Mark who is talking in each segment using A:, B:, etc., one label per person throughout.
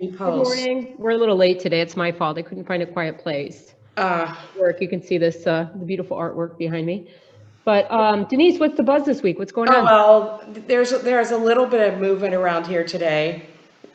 A: Good
B: post.
A: morning. We're a little late today. It's my fault. I couldn't find a quiet place. Work. You can see this, the beautiful artwork behind me. But Denise, what's the buzz this week? What's going on?
B: Well, there's a little bit of movement around here today.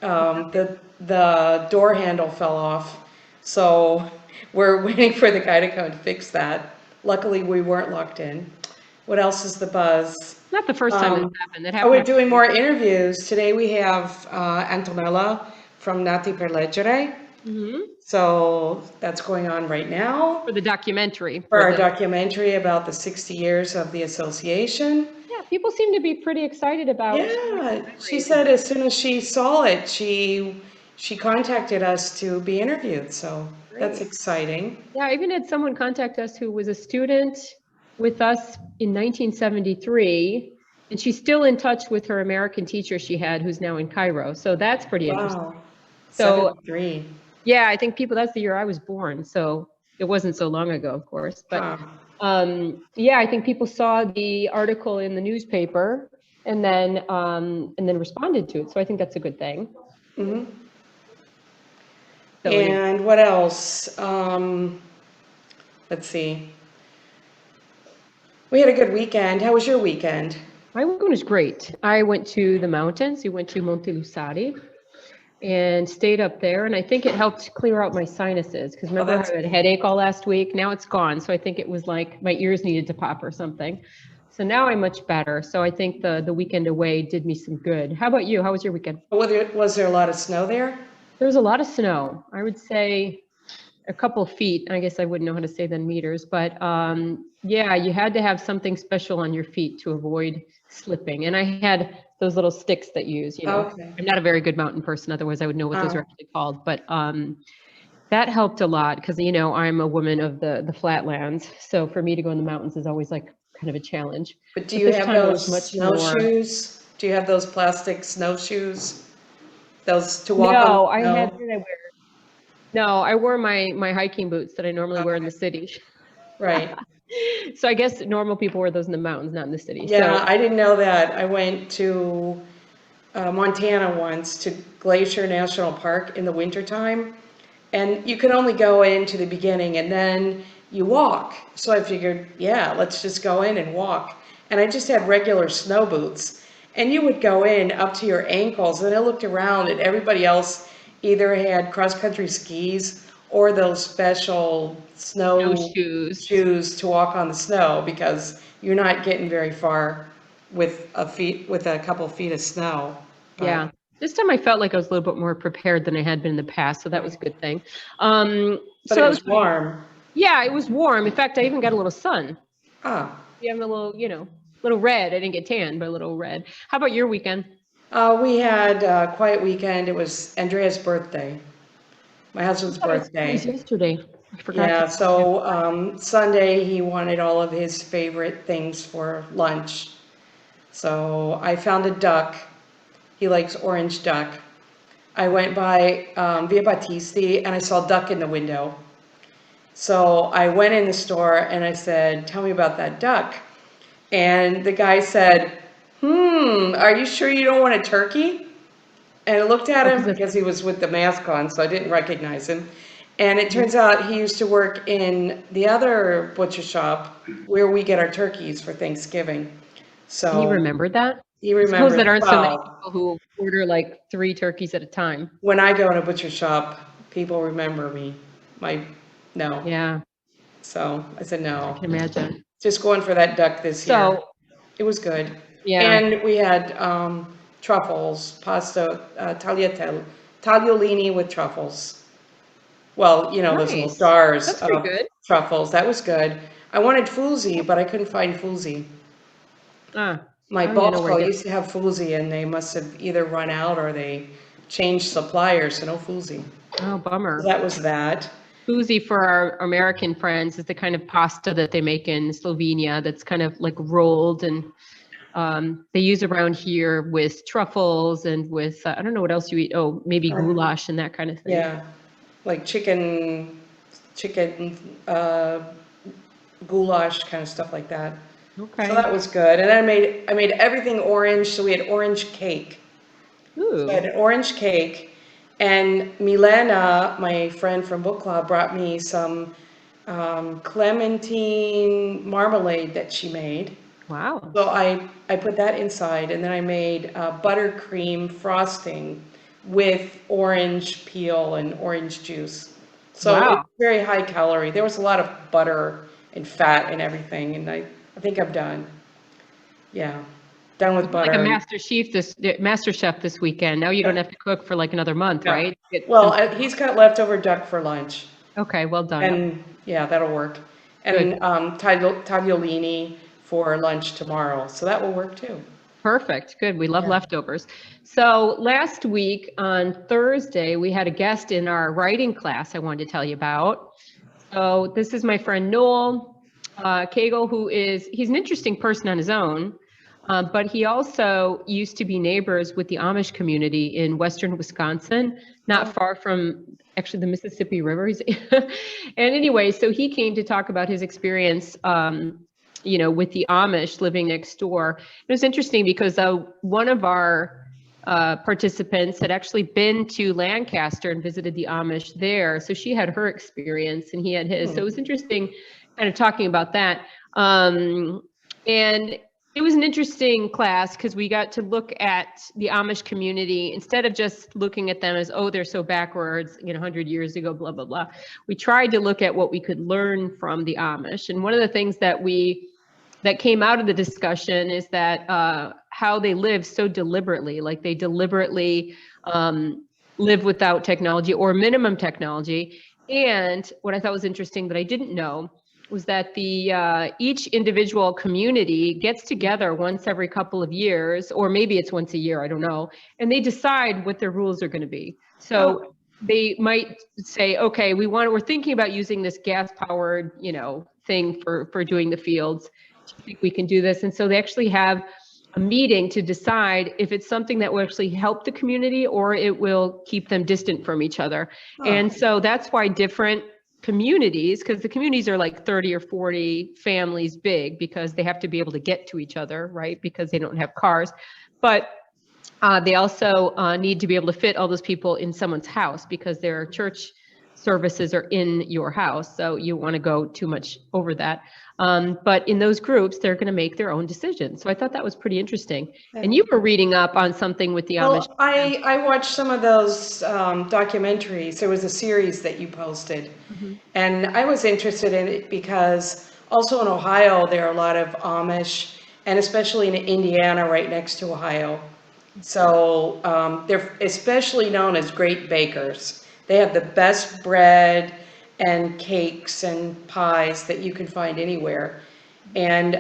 B: The door handle fell off, so we're waiting for the guy to come and fix that. Luckily, we weren't locked in. What else is the buzz?
A: Not the first time that's happened. That
B: Oh,
A: happened.
B: we're doing more interviews. Today we have Antonella from Nati per Leggere. So that's going on right now.
A: For the documentary.
B: For our documentary about the 60 years of the association.
A: Yeah, people seem to be pretty excited about it.
B: Yeah, she said as soon as she saw it, she contacted us to be interviewed. So that's exciting.
A: Yeah, I even had someone contact us who was a student with us in 1973. And she's still in touch with her American teacher she had, who's now in Cairo. So that's pretty interesting. So
B: 73.
A: Yeah, I think that's the year I was born. So it wasn't so long ago, of course. But yeah, I think people saw the article in the newspaper and then responded to it. So I think that's a good thing.
B: Mm-hmm. So and what else? Let's see. We had a good weekend. How was your weekend?
A: My weekend was great. I went to the mountains. We went to Monte Lusari and stayed up there. And I think it helped clear out my sinuses because remember I had a headache all last week. Now it's gone. So I think it was like my ears needed to pop or something. So now I'm much better. So I think the weekend away did me some good. How about you? How was your weekend?
B: Was there a lot of snow there?
A: There was a lot of snow. I would say a couple feet. I guess I wouldn't know how to say that in meters, but yeah, you had to have something special on your feet to avoid slipping. And I had those little sticks that you use, I'm not a very good mountain person. Otherwise I would know what those are actually called, but that helped a lot because, I'm a woman of the flatlands. So for me to go in the mountains is always like kind of a challenge.
B: But do you have those snowshoes? Do you have those plastic snowshoes? Those to walk on?
A: No, I had, what did I wear? No, I wore my hiking boots that I normally wear in the city.
B: Right.
A: So I guess normal people wear those in the mountains, not in the city.
B: Yeah, so I didn't know that. I went to Montana once to Glacier National Park in the wintertime, and you can only go into the beginning and then you walk. So I figured, yeah, let's just go in and walk. And I just had regular snow boots, and you would go in up to your ankles, and I looked around and everybody else either had cross-country skis or those special snow shoes to walk on the snow because you're not getting very far with a couple feet of snow.
A: But yeah, this time I felt like I was a little bit more prepared than I had been in the past, so that was a good thing.
B: But so it was warm.
A: Yeah, it was warm. In fact, I even got a little sun.
B: Yeah,
A: I'm a little, little red. I didn't get tan, but a little red. How about your weekend?
B: We had a quiet weekend. It was Andrea's birthday, my husband's birthday.
A: It was yesterday. I forgot.
B: Yeah, so Sunday he wanted all of his favorite things for lunch. So I found a duck. He likes orange duck. I went by Via Battisti and I saw duck in the window. So I went in the store and I said, "Tell me about that duck." And the guy said, "Are you sure you don't want a turkey?" And I looked at him because he was with the mask on, so I didn't recognize him. And it turns out he used to work in the other butcher shop where we get our turkeys for Thanksgiving. So
A: he remembered that?
B: He remembered.
A: Suppose that aren't so many people who order like 3 turkeys at a time.
B: When I go in a butcher shop, people remember me. No.
A: Yeah.
B: So I said no.
A: I can imagine.
B: Just going for that duck this year. So it was good. Yeah. And we had truffles, pasta, tagliolini with truffles. Well, those little stars of truffles. That was good. I wanted fusi, but I couldn't find fusi. My Bosco used to have fusi, and they must have either run out or they changed suppliers, so no fusi.
A: Oh, bummer.
B: So that was that.
A: Fusi, for our American friends, is the kind of pasta that they make in Slovenia that's kind of like rolled, and they use around here with truffles and with, I don't know what else you eat. Oh, maybe goulash and that kind of thing.
B: Yeah, like chicken goulash kind of stuff like that.
A: Okay.
B: So that was good. And I made everything orange, so we had orange cake.
A: Ooh.
B: So I had an orange cake, And Milena, my friend from book club, brought me some clementine marmalade that she made.
A: Wow.
B: So I put that inside, and then I made buttercream frosting with orange peel and orange juice. So it's
A: Wow.
B: very high calorie. There was a lot of butter and fat and everything, and I think I'm done. Yeah, done with
A: Like a
B: butter.
A: master chef this weekend. Now you don't have to cook for like another month,
B: Yeah.
A: right? Get
B: Well,
A: some.
B: he's got leftover duck for lunch,
A: Okay, well done.
B: and yeah, that'll work.
A: Good.
B: And tagliolini for lunch tomorrow, so that will work too.
A: Perfect. Good. We love
B: Yeah.
A: leftovers. So last week on Thursday, we had a guest in our writing class I wanted to tell you about. So this is my friend Noel Cagle, he's an interesting person on his own, but he also used to be neighbors with the Amish community in Western Wisconsin, not far from actually the Mississippi River. And anyway, so he came to talk about his experience with the Amish living next door. It was interesting because one of our participants had actually been to Lancaster and visited the Amish there. So she had her experience and he had his. So it was interesting kind of talking about that. And it was an interesting class because we got to look at the Amish community instead of just looking at them as, oh, they're so backwards, 100 years ago, blah, blah, blah. We tried to look at what we could learn from the Amish. And one of the things that came out of the discussion is that how they live so deliberately, like they deliberately live without technology or minimum technology. And what I thought was interesting that I didn't know was that each individual community gets together once every couple of years, or maybe it's once a year, I don't know, and they decide what their rules are going to be. So they might say, okay, we're thinking about using this gas-powered, thing for doing the fields. Do you think we can do this? And so they actually have a meeting to decide if it's something that will actually help the community or it will keep them distant from each other. And so that's why different communities, because the communities are like 30 or 40 families big because they have to be able to get to each other, right? Because they don't have cars. But they also need to be able to fit all those people in someone's house because their church services are in your house. So you want to go too much over that. But in those groups, they're going to make their own decisions. So I thought that was pretty interesting. And you were reading up on something with the Amish.
B: Well, I watched some of those documentaries. There was a series that you posted, and I was interested in it because also in Ohio, there are a lot of Amish, and especially in Indiana, right next to Ohio. So they're especially known as great bakers. They have the best bread and cakes and pies that you can find anywhere. And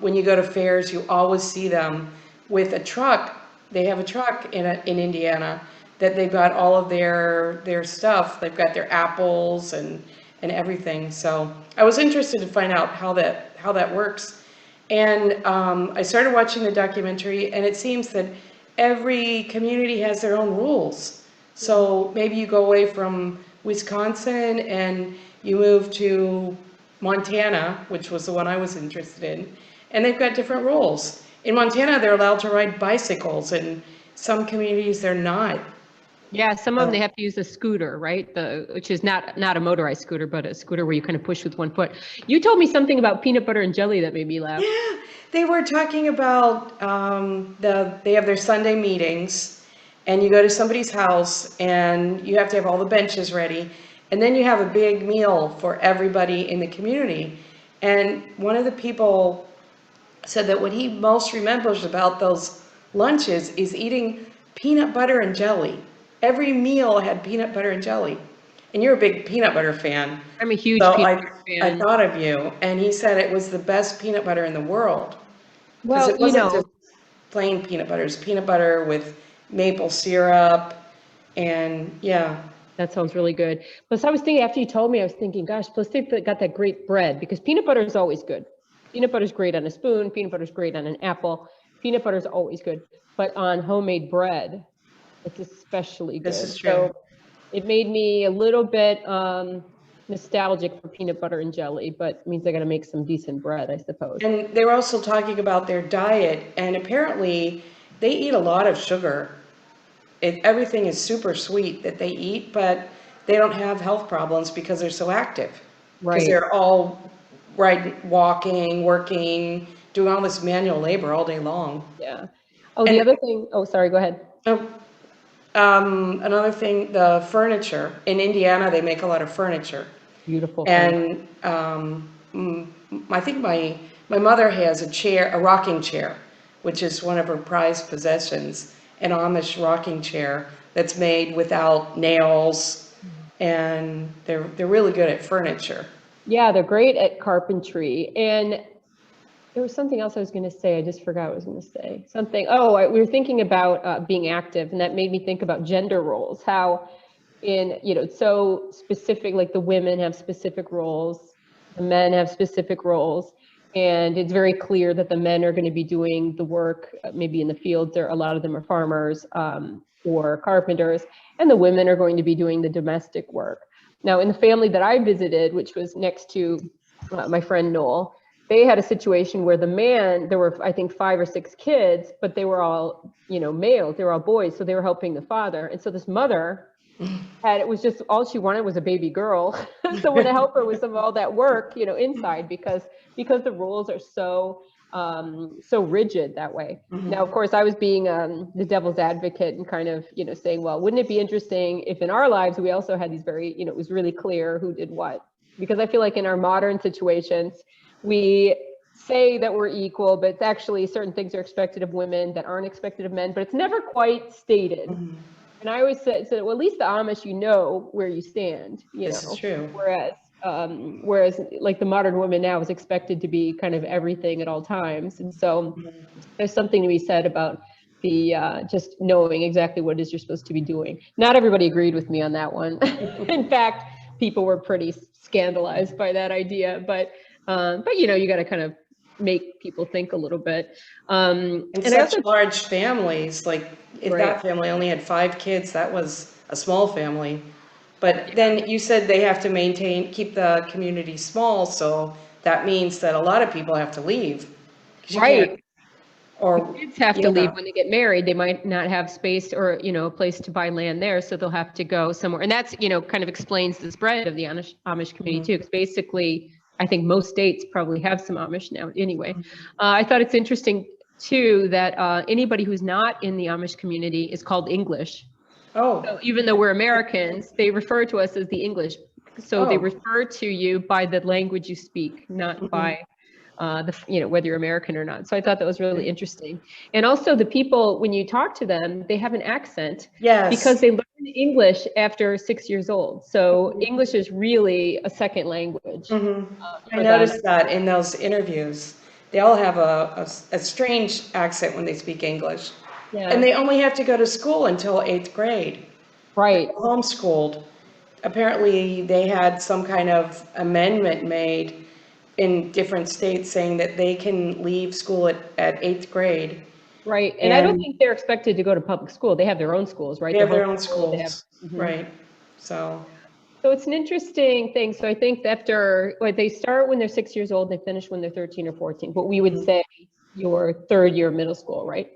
B: when you go to fairs, you always see them with a truck. They have a truck in Indiana that they've got all of their stuff. They've got their apples and everything. So I was interested to find out how that works. And I started watching the documentary, and it seems that every community has their own rules. So maybe you go away from Wisconsin and you move to Montana, which was the one I was interested in, and they've got different rules. In Montana, they're allowed to ride bicycles, and some communities they're not.
A: Yeah, some of them, they have to use a scooter, right? Which is not a motorized scooter, but a scooter where you kind of push with one foot. You told me something about peanut butter and jelly that made me laugh.
B: Yeah, they were talking about they have their Sunday meetings, and you go to somebody's house, and you have to have all the benches ready, and then you have a big meal for everybody in the community. And one of the people said that what he most remembers about those lunches is eating peanut butter and jelly. Every meal had peanut butter and jelly. And you're a big peanut butter fan.
A: I'm a huge
B: So
A: peanut butter
B: I
A: fan.
B: thought of you, and he said it was the best peanut butter in the world. Because
A: Well,
B: it wasn't just plain peanut butter, it's peanut butter with maple syrup, and yeah.
A: that sounds really good. Plus, I was thinking, after you told me, I was thinking, gosh, plus they've got that great bread, because peanut butter is always good. Peanut butter is great on a spoon. Peanut butter is great on an apple. Peanut butter is always good. But on homemade bread, it's especially good.
B: This is true.
A: So it made me a little bit nostalgic for peanut butter and jelly, but it means I got to make some decent bread, I suppose.
B: And they were also talking about their diet, and apparently they eat a lot of sugar. everything is super sweet that they eat, but they don't have health problems because they're so active. Because
A: Right.
B: they're all walking, working, doing all this manual labor all day long.
A: Yeah. Oh, the
B: And
A: other thing, oh, sorry, go ahead.
B: another thing, the furniture. In Indiana, they make a lot of furniture.
A: Beautiful furniture.
B: And I think my mother has a rocking chair, which is one of her prized possessions, an Amish rocking chair that's made without nails, and they're really good at furniture.
A: Yeah, they're great at carpentry. And there was something else I was going to say. I just forgot what I was going to say. Something. Oh, we were thinking about being active, and that made me think about gender roles. How it's so specific, like the women have specific roles, the men have specific roles, and it's very clear that the men are going to be doing the work, maybe in the fields, or a lot of them are farmers or carpenters, and the women are going to be doing the domestic work. Now, in the family that I visited, which was next to my friend Noel, they had a situation where the man, there were, I think, 5 or 6 kids, but they were all, males, they were all boys, so they were helping the father. And so this mother it was just, all she wanted was a baby girl, someone to help her with some of all that work, inside, because the rules are so rigid that way. Now, of course, I was being the devil's advocate and kind of, saying, well, wouldn't it be interesting if in our lives we also had these very, it was really clear who did what? Because I feel like in our modern situations, we say that we're equal, but it's actually certain things are expected of women that aren't expected of men, but it's never quite stated. And I always said, well, at least the Amish, where you stand,
B: This is true.
A: Whereas like the modern woman now is expected to be kind of everything at all times. And so there's something to be said about the just knowing exactly what it is you're supposed to be doing. Not everybody agreed with me on that one. In fact, people were pretty scandalized by that idea, but you got to kind of make people think a little bit.
B: And such large families, like if
A: Right.
B: that family only had 5 kids, that was a small family. But then you said they have to keep the community small, so that means that a lot of people have to leave.
A: Right.
B: Or
A: the kids have to leave when they get married. They might not have space or, a place to buy land there, so they'll have to go somewhere. And that's, kind of explains the spread of the Amish community too, because basically, I think most states probably have some Amish now anyway. I thought it's interesting too that anybody who's not in the Amish community is called English.
B: Oh.
A: So even though we're Americans, they refer to us as the English. So they refer to you by the language you speak, not by whether you're American or not. So I thought that was really interesting. And also the people, when you talk to them, they have an accent.
B: Yes.
A: Because they learn English after 6 years old. So English is really a second language.
B: I noticed that in those interviews. They all have a strange accent when they speak English. Yeah. And they only have to go to school until 8th grade.
A: Right.
B: They're homeschooled. Apparently they had some kind of amendment made in different states saying that they can leave school at 8th grade.
A: Right. And I don't think they're expected to go to public school. They have their own schools, right?
B: They have their own schools. Right. So
A: it's an interesting thing. So I think after, they start when they're 6 years old, they finish when they're 13 or 14. What we would say your 3rd year of middle school, right?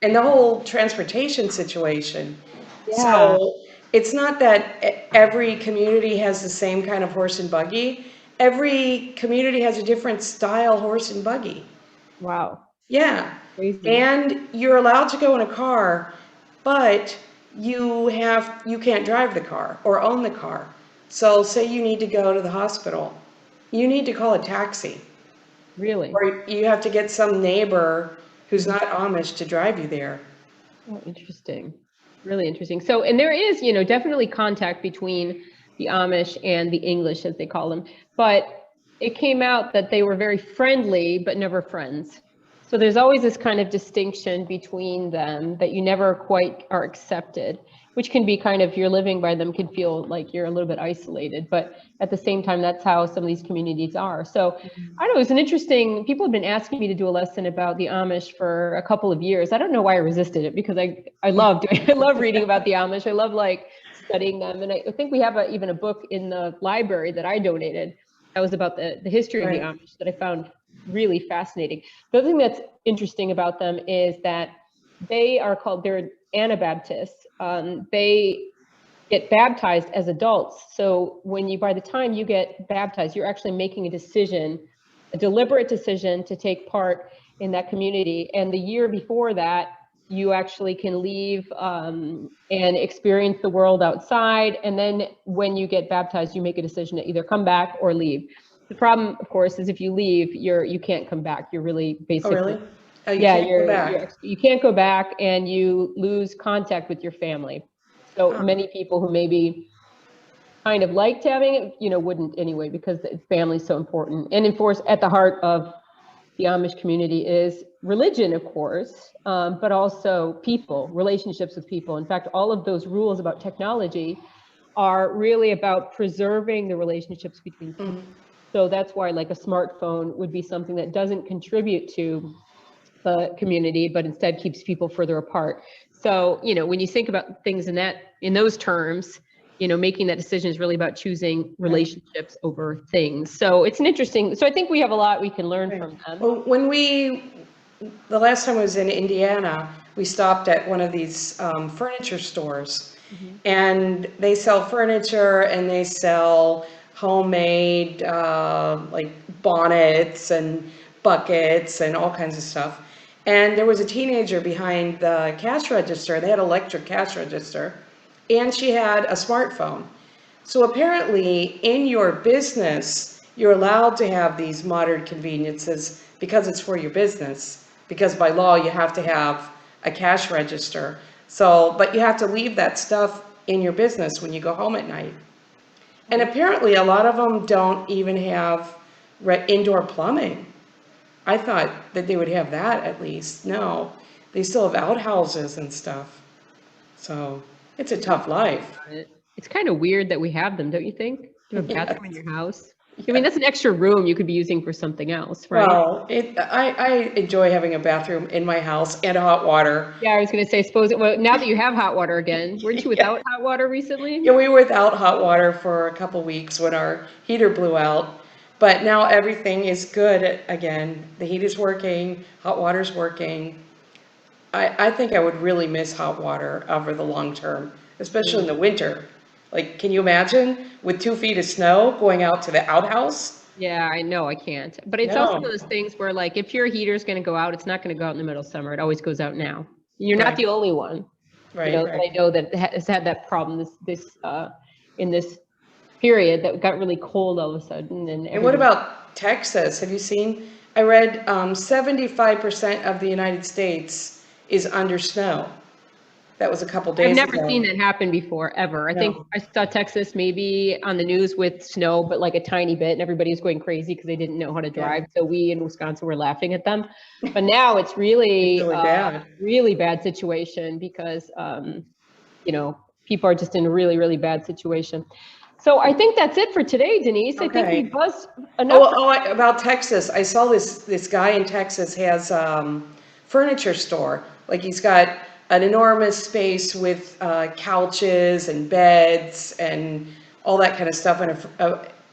B: And the whole transportation situation.
A: Yeah.
B: So it's not that every community has the same kind of horse and buggy. Every community has a different style horse and buggy.
A: Wow.
B: Yeah.
A: Crazy.
B: And you're allowed to go in a car, but you can't drive the car or own the car. So say you need to go to the hospital, you need to call a taxi.
A: Really?
B: Or you have to get some neighbor who's not Amish to drive you there.
A: Oh, interesting. Really interesting. So, and there is, definitely contact between the Amish and the English, as they call them, but it came out that they were very friendly, but never friends. So there's always this kind of distinction between them that you never quite are accepted, which can be kind of, if you're living by them, can feel like you're a little bit isolated, but at the same time, that's how some of these communities are. So I don't know, it's an interesting, people have been asking me to do a lesson about the Amish for a couple of years. I don't know why I resisted it, because I love reading about the Amish. I love studying them. And I think we have even a book in the library that I donated that was about the history of the Amish that I found really fascinating. The other thing that's interesting about them is that they're Anabaptists, they get baptized as adults. So by the time you get baptized, you're actually making a decision, a deliberate decision to take part in that community. And the year before that, you actually can leave and experience the world outside. And then when you get baptized, you make a decision to either come back or leave. The problem, of course, is if you leave, you can't come back. You're really basically.
B: Oh, really? Oh, you can't go back.
A: You can't go back, and you lose contact with your family. So many people who maybe kind of liked having it, wouldn't anyway, because family's so important. And enforce at the heart of the Amish community is religion, of course, but also people, relationships with people. In fact, all of those rules about technology are really about preserving the relationships between people. So that's why like a smartphone would be something that doesn't contribute to the community, but instead keeps people further apart. So, when you think about things in those terms, making that decision is really about choosing relationships over things. So it's so I think we have a lot we can learn from them.
B: Well, the last time I was in Indiana, we stopped at one of these furniture stores, and they sell furniture and they sell homemade like bonnets and buckets and all kinds of stuff. And there was a teenager behind the cash register. They had electric cash register, and she had a smartphone. So apparently in your business, you're allowed to have these modern conveniences because it's for your business, because by law you have to have a cash register. So, but you have to leave that stuff in your business when you go home at night. And apparently a lot of them don't even have indoor plumbing. I thought that they would have that at least. No, they still have outhouses and stuff. So it's a tough life.
A: It's kind of weird that we have them, don't you think? To have a bathroom in your house. I mean, that's an extra room you could be using for something else, right?
B: Well, I enjoy having a bathroom in my house and hot water.
A: Yeah, I was going to say, now that you have hot water again, weren't you without hot water recently?
B: Yeah, we were without hot water for a couple weeks when our heater blew out. But now everything is good again. The heat is working, hot water's working. I think I would really miss hot water over the long term, especially in the winter. Like, can you imagine with 2 feet of snow going out to the outhouse?
A: Yeah, I know, I can't. But it's also one of those things where, like, if your heater's going to go out, it's not going to go out in the middle of summer. It always goes out now. You're not the only one.
B: Right.
A: I know that has had that problem in this period that got really cold all of a sudden. And
B: what about Texas? Have you seen? I read 75% of the United States is under snow. That was a couple days ago.
A: I've never seen that happen before, ever. I think I saw Texas maybe on the news with snow, but like a tiny bit, and everybody was going crazy because they didn't know how to drive. So we in Wisconsin were laughing at them. But now it's really, really bad situation because, people are just in a really, really bad situation. So I think that's it for today, Denise. I think we buzzed enough.
B: About Texas. I saw this guy in Texas has furniture store. Like he's got an enormous space with couches and beds and all that kind of stuff in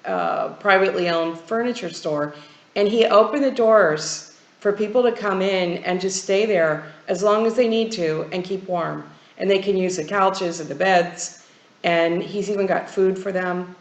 B: a privately owned furniture store. And he opened the doors for people to come in and just stay there as long as they need to and keep warm. And they can use the couches and the beds. And he's even got food for them.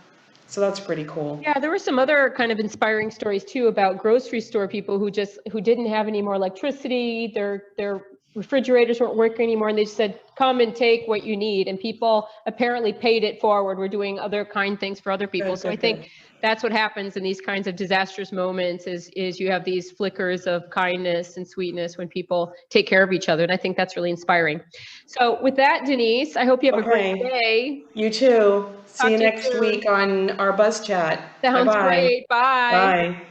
B: So that's pretty cool.
A: Yeah, there were some other kind of inspiring stories too about grocery store people who didn't have any more electricity. Their refrigerators weren't working anymore, and they just said, come and take what you need. And people apparently paid it forward. We're doing other kind things for other people. So I think that's what happens in these kinds of disastrous moments is you have these flickers of kindness and sweetness when people take care of each other. And I think that's really inspiring. So with that, Denise, I hope you have a great day.
B: You too. See you next week on our buzz chat.
A: Sounds great. Bye.
B: Bye.